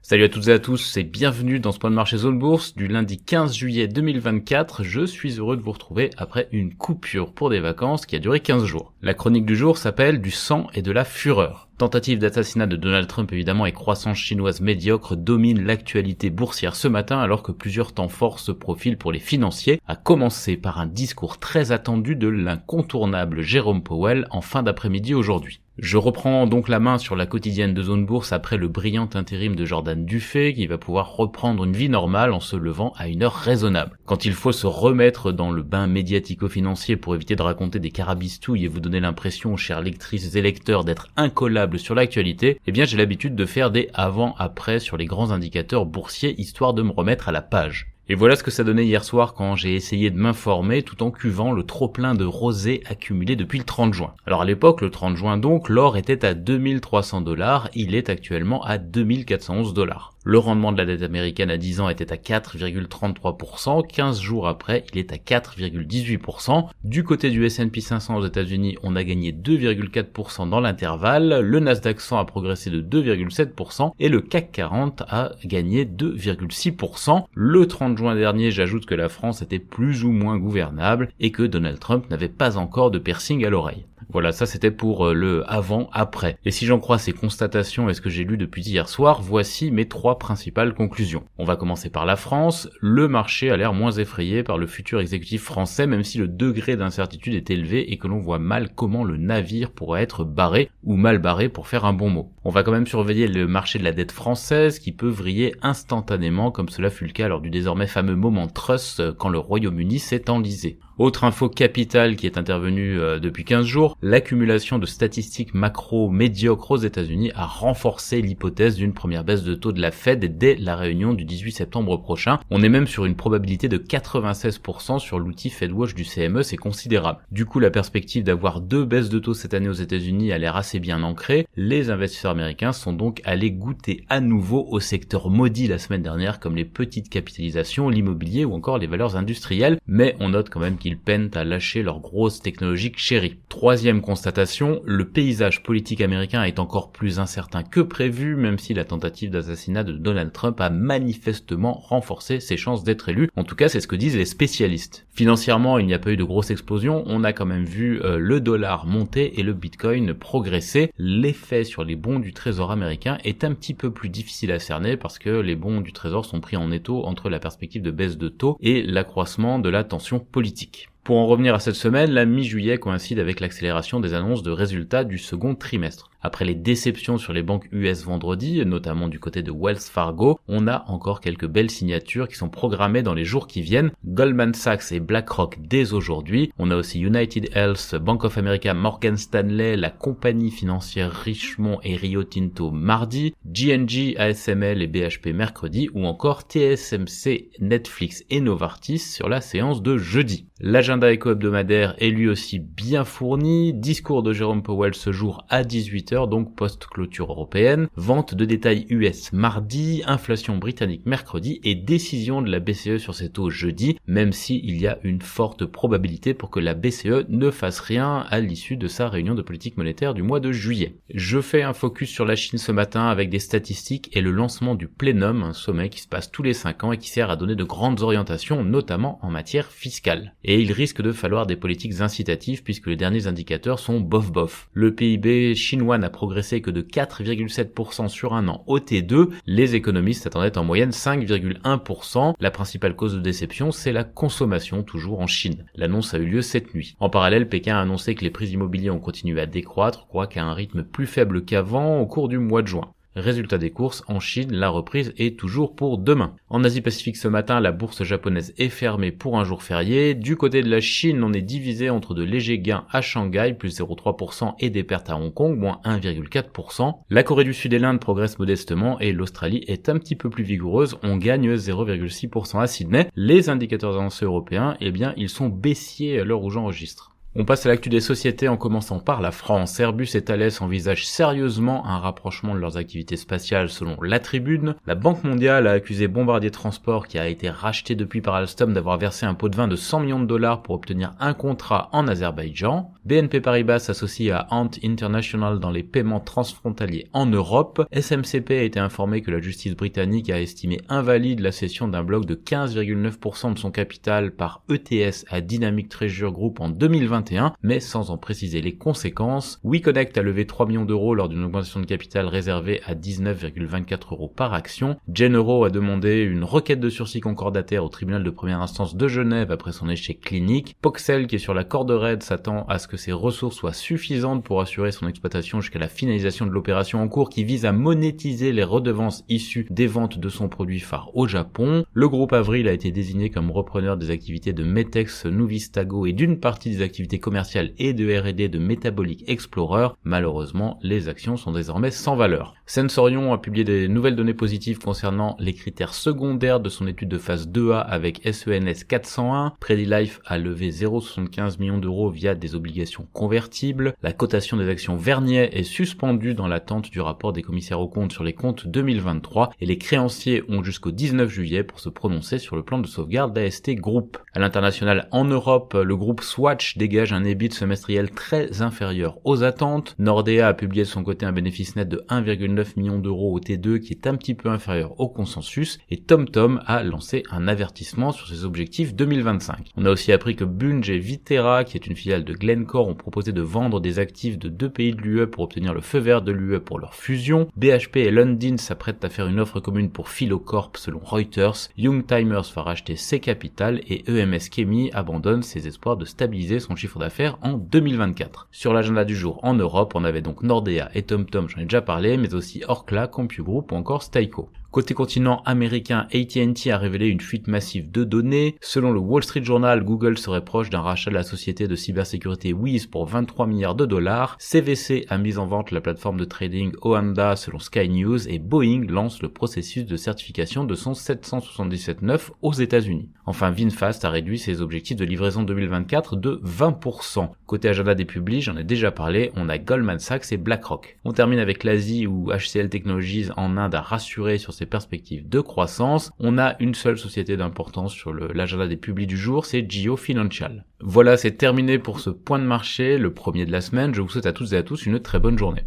Salut à toutes et à tous et bienvenue dans ce point de marché Zone Bourse du lundi 15 juillet 2024. Je suis heureux de vous retrouver après une coupure pour des vacances qui a duré 15 jours. La chronique du jour s'appelle Du sang et de la fureur. Tentative d'assassinat de Donald Trump évidemment et croissance chinoise médiocre dominent l'actualité boursière ce matin alors que plusieurs temps forts se profilent pour les financiers, à commencer par un discours très attendu de l'incontournable Jérôme Powell en fin d'après-midi aujourd'hui. Je reprends donc la main sur la quotidienne de Zone Bourse après le brillant intérim de Jordan Dufay qui va pouvoir reprendre une vie normale en se levant à une heure raisonnable. Quand il faut se remettre dans le bain médiatico-financier pour éviter de raconter des carabistouilles et vous donner l'impression, chères lectrices et lecteurs, d'être incollable sur l'actualité, eh bien j'ai l'habitude de faire des avant-après sur les grands indicateurs boursiers histoire de me remettre à la page. Et voilà ce que ça donnait hier soir quand j'ai essayé de m'informer tout en cuvant le trop-plein de rosé accumulé depuis le 30 juin. Alors à l'époque, le 30 juin donc, l'or était à 2300$, il est actuellement à 2411$. Le rendement de la dette américaine à 10 ans était à 4,33%, 15 jours après, il est à 4,18%. Du côté du S&P 500 aux États-Unis, on a gagné 2,4% dans l'intervalle, le Nasdaq 100 a progressé de 2,7% et le CAC 40 a gagné 2,6%. Le 30 juin dernier, j'ajoute que la France était plus ou moins gouvernable et que Donald Trump n'avait pas encore de piercing à l'oreille. Voilà, ça c'était pour le avant-après. Et si j'en crois ces constatations et ce que j'ai lu depuis hier soir, voici mes 3 principales conclusions. On va commencer par la France. Le marché a l'air moins effrayé par le futur exécutif français, même si le degré d'incertitude est élevé et que l'on voit mal comment le navire pourrait être barré ou mal barré pour faire un bon mot. On va quand même surveiller le marché de la dette française qui peut vriller instantanément comme cela fut le cas lors du désormais fameux moment Truss quand le Royaume-Uni s'est enlisé. Autre info capitale qui est intervenue depuis 15 jours, l'accumulation de statistiques macro médiocres aux États-Unis a renforcé l'hypothèse d'une première baisse de taux de la Fed dès la réunion du 18 septembre prochain. On est même sur une probabilité de 96% sur l'outil FedWatch du CME, c'est considérable. Du coup, la perspective d'avoir 2 baisses de taux cette année aux États-Unis a l'air assez bien ancrée. Les investisseurs américains sont donc allés goûter à nouveau au secteur maudit la semaine dernière comme les petites capitalisations, l'immobilier ou encore les valeurs industrielles, mais on note quand même qu'ils peinent à lâcher leur grosse technologique chérie. Troisième constatation, le paysage politique américain est encore plus incertain que prévu, même si la tentative d'assassinat de Donald Trump a manifestement renforcé ses chances d'être élu. En tout cas, c'est ce que disent les spécialistes. Financièrement, il n'y a pas eu de grosse explosion, on a quand même vu le dollar monter et le bitcoin progresser. L'effet sur les bons du trésor américain est un petit peu plus difficile à cerner parce que les bons du trésor sont pris en étau entre la perspective de baisse de taux et l'accroissement de la tension politique. Pour en revenir à cette semaine, la mi-juillet coïncide avec l'accélération des annonces de résultats du second trimestre. Après les déceptions sur les banques US vendredi, notamment du côté de Wells Fargo, on a encore quelques belles signatures qui sont programmées dans les jours qui viennent. Goldman Sachs et BlackRock dès aujourd'hui. On a aussi United Health, Bank of America, Morgan Stanley, la compagnie financière Richemont et Rio Tinto mardi, G&G, ASML et BHP mercredi, ou encore TSMC, Netflix et Novartis sur la séance de jeudi. L'agenda éco-hebdomadaire est lui aussi bien fourni. Discours de Jérôme Powell ce jour à 18h, donc post-clôture européenne. Vente de détail US mardi, inflation britannique mercredi et décision de la BCE sur ses taux jeudi, même s'il y a une forte probabilité pour que la BCE ne fasse rien à l'issue de sa réunion de politique monétaire du mois de juillet. Je fais un focus sur la Chine ce matin avec des statistiques et le lancement du Plénum, un sommet qui se passe tous les 5 ans et qui sert à donner de grandes orientations, notamment en matière fiscale. Et il risque de falloir des politiques incitatives puisque les derniers indicateurs sont bof-bof. Le PIB chinois n'a progressé que de 4,7% sur un an au T2, les économistes attendaient en moyenne 5,1%. La principale cause de déception, c'est la consommation toujours en Chine. L'annonce a eu lieu cette nuit. En parallèle, Pékin a annoncé que les prix immobiliers ont continué à décroître, quoiqu'à un rythme plus faible qu'avant au cours du mois de juin. Résultat des courses, en Chine, la reprise est toujours pour demain. En Asie-Pacifique ce matin, la bourse japonaise est fermée pour un jour férié. Du côté de la Chine, on est divisé entre de légers gains à Shanghai, plus 0,3% et des pertes à Hong Kong, moins 1,4%. La Corée du Sud et l'Inde progressent modestement et l'Australie est un petit peu plus vigoureuse, on gagne 0,6% à Sydney. Les indicateurs avancés européens, eh bien, ils sont baissiers à l'heure où j'enregistre. On passe à l'actu des sociétés en commençant par la France. Airbus et Thales envisagent sérieusement un rapprochement de leurs activités spatiales selon La Tribune. La Banque mondiale a accusé Bombardier Transport, qui a été racheté depuis par Alstom, d'avoir versé un pot de vin de 100 millions de dollars pour obtenir un contrat en Azerbaïdjan. BNP Paribas s'associe à Ant International dans les paiements transfrontaliers en Europe. SMCP a été informé que la justice britannique a estimé invalide la cession d'un bloc de 15,9% de son capital par ETS à Dynamic Treasure Group en 2021, mais sans en préciser les conséquences. WeConnect a levé 3 millions d'euros lors d'une augmentation de capital réservée à 19,24 € par action. Genero a demandé une requête de sursis concordataire au tribunal de première instance de Genève après son échec clinique. Poxel, qui est sur la corde raide, s'attend à ce que ses ressources soient suffisantes pour assurer son exploitation jusqu'à la finalisation de l'opération en cours qui vise à monétiser les redevances issues des ventes de son produit phare au Japon. Le groupe Avril a été désigné comme repreneur des activités de Metex, Nuvistago et d'une partie des activités commerciales et de R&D de Metabolic Explorer. Malheureusement, les actions sont désormais sans valeur. Sensorion a publié des nouvelles données positives concernant les critères secondaires de son étude de phase 2A avec SENS 401. Predilife a levé 0,75 millions d'euros via des obligations convertibles. La cotation des actions Vernier est suspendue dans l'attente du rapport des commissaires aux comptes sur les comptes 2023 et les créanciers ont jusqu'au 19 juillet pour se prononcer sur le plan de sauvegarde d'AST Group. À l'international, en Europe, le groupe Swatch dégage un EBIT semestriel très inférieur aux attentes. Nordea a publié de son côté un bénéfice net de 1,9 million d'euros au T2 qui est un petit peu inférieur au consensus, et TomTom a lancé un avertissement sur ses objectifs 2025. On a aussi appris que Bunge et Viterra, qui est une filiale de Glencore, ont proposé de vendre des actifs de 2 pays de l'UE pour obtenir le feu vert de l'UE pour leur fusion. BHP et Lundin s'apprêtent à faire une offre commune pour Philocorp selon Reuters. Young Timers va racheter ses capitales et EMS Chemie abandonne ses espoirs de stabiliser son chiffre d'affaires en 2024. Sur l'agenda du jour en Europe, on avait donc Nordea et TomTom, j'en ai déjà parlé, mais aussi Orkla, CompuGroup ou encore Styco. Côté continent américain, AT&T a révélé une fuite massive de données. Selon le Wall Street Journal, Google serait proche d'un rachat de la société de cybersécurité Wiz pour 23 milliards de dollars. CVC a mis en vente la plateforme de trading Oanda selon Sky News et Boeing lance le processus de certification de son 777-9 aux États-Unis. Enfin, VinFast a réduit ses objectifs de livraison 2024 de 20%. Côté agenda des publis, j'en ai déjà parlé, on a Goldman Sachs et BlackRock. On termine avec l'Asie où HCL Technologies en Inde a rassuré sur ses perspectives de croissance. On a une seule société d'importance sur l'agenda des publis du jour, c'est Jio Financial. Voilà, c'est terminé pour ce point de marché, le premier de la semaine. Je vous souhaite à toutes et à tous une très bonne journée.